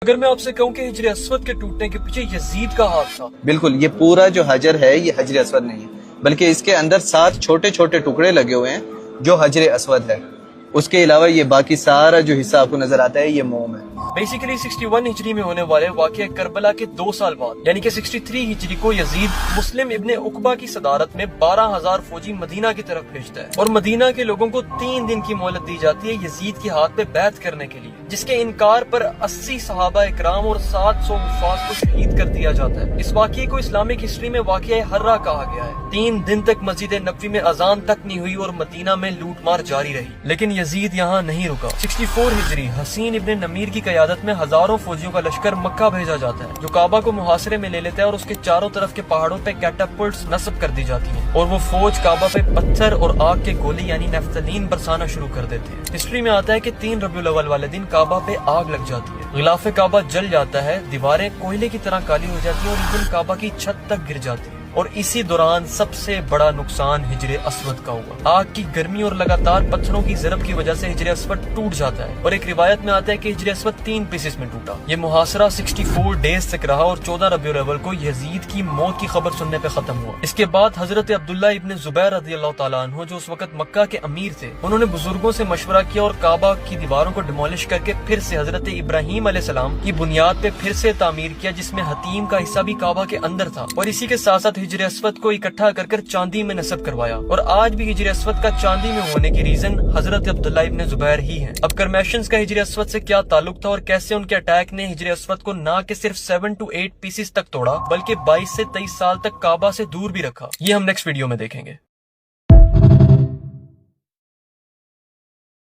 اگر میں آپ سے کہوں کہ حجر اسود کے ٹوٹنے کے پیچھے یزید کا ہاتھ تھا؟ بالکل، یہ پورا جو حجر ہے یہ حجر اسود نہیں ہے، بلکہ اس کے اندر 7 چھوٹے چھوٹے ٹکڑے لگے ہوئے ہیں جو حجر اسود ہے۔ اس کے علاوہ یہ باقی سارا جو حصہ آپ کو نظر آتا ہے یہ موم ہے۔ بیسیکلی 61 ہجری میں ہونے والے واقعہ کربلا کے 2 سال بعد یعنی کہ 63 ہجری کو یزید مسلم ابن عقبہ کی صدارت میں 12,000 فوجی مدینہ کی طرف بھیجتا ہے، اور مدینہ کے لوگوں کو 3 دن کی مہلت دی جاتی ہے یزید کے ہاتھ پہ بیعت کرنے کے لیے، جس کے انکار پر 80 صحابہ اکرام اور 700 حفاظ کو شہید کر دیا جاتا ہے۔ اس واقعے کو اسلامک ہسٹری میں واقعہ حرہ کہا گیا ہے۔ 3 دن تک مسجد نبوی میں اذان تک نہیں ہوئی اور مدینہ میں لوٹ مار جاری رہی، لیکن یزید یہاں نہیں رکا۔ 64 ہجری حسین ابن نمیر کی قیادت میں ہزاروں فوجیوں کا لشکر مکہ بھیجا جاتا ہے، جو کعبہ کو محاصرے میں لے لیتا ہے، اور اس کے چاروں طرف کے پہاڑوں پہ کیٹاپلٹس نصب کر دی جاتی ہیں، اور وہ فوج کعبہ پہ پتھر اور آگ کے گولے یعنی نیفتالین برسانا شروع کر دیتے ہیں۔ ہسٹری میں آتا ہے کہ 3 ربیع الاول والے دن کعبہ پہ آگ لگ جاتی ہے، غلاف کعبہ جل جاتا ہے، دیواریں کوئلے کی طرح کالی ہو جاتی ہیں، اور ایندھن کعبہ کی چھت تک گر جاتی ہے۔ اور اسی دوران سب سے بڑا نقصان حجر اسود کا ہوا۔ آگ کی گرمی اور لگاتار پتھروں کی ضرب کی وجہ سے حجر اسود ٹوٹ جاتا ہے، اور ایک روایت میں آتا ہے کہ حجر اسود 3 پیسز میں ٹوٹا۔ یہ محاصرہ 64 ڈیز تک رہا، اور 14 ربیع الاول کو یزید کی موت کی خبر سننے پہ ختم ہوا۔ اس کے بعد حضرت عبداللہ ابن زبیر رضی اللہ تعالیٰ عنہ جو اس وقت مکہ کے امیر تھے، انہوں نے بزرگوں سے مشورہ کیا اور کعبہ کی دیواروں کو ڈیمولش کر کے پھر سے حضرت ابراہیم علیہ السلام کی بنیاد پہ پھر سے تعمیر کیا، جس میں حتیم کا حصہ بھی کعبہ کے اندر تھا، اور اسی کے ساتھ ساتھ حجر اسود کو اکٹھا کر کر چاندی میں نصب کروایا۔ اور آج بھی حجر اسود کا چاندی میں ہونے کی ریزن حضرت عبداللہ ابن زبیر ہی ہیں۔ اب کرمیشنز کا حجر اسود سے کیا تعلق تھا، اور کیسے ان کے اٹیک نے حجر اسود کو نہ کہ صرف 7 to 8 پیسز تک توڑا، بلکہ 22 سے 23 سال تک کعبہ سے دور بھی رکھا، یہ ہم نیکسٹ ویڈیو میں دیکھیں گے۔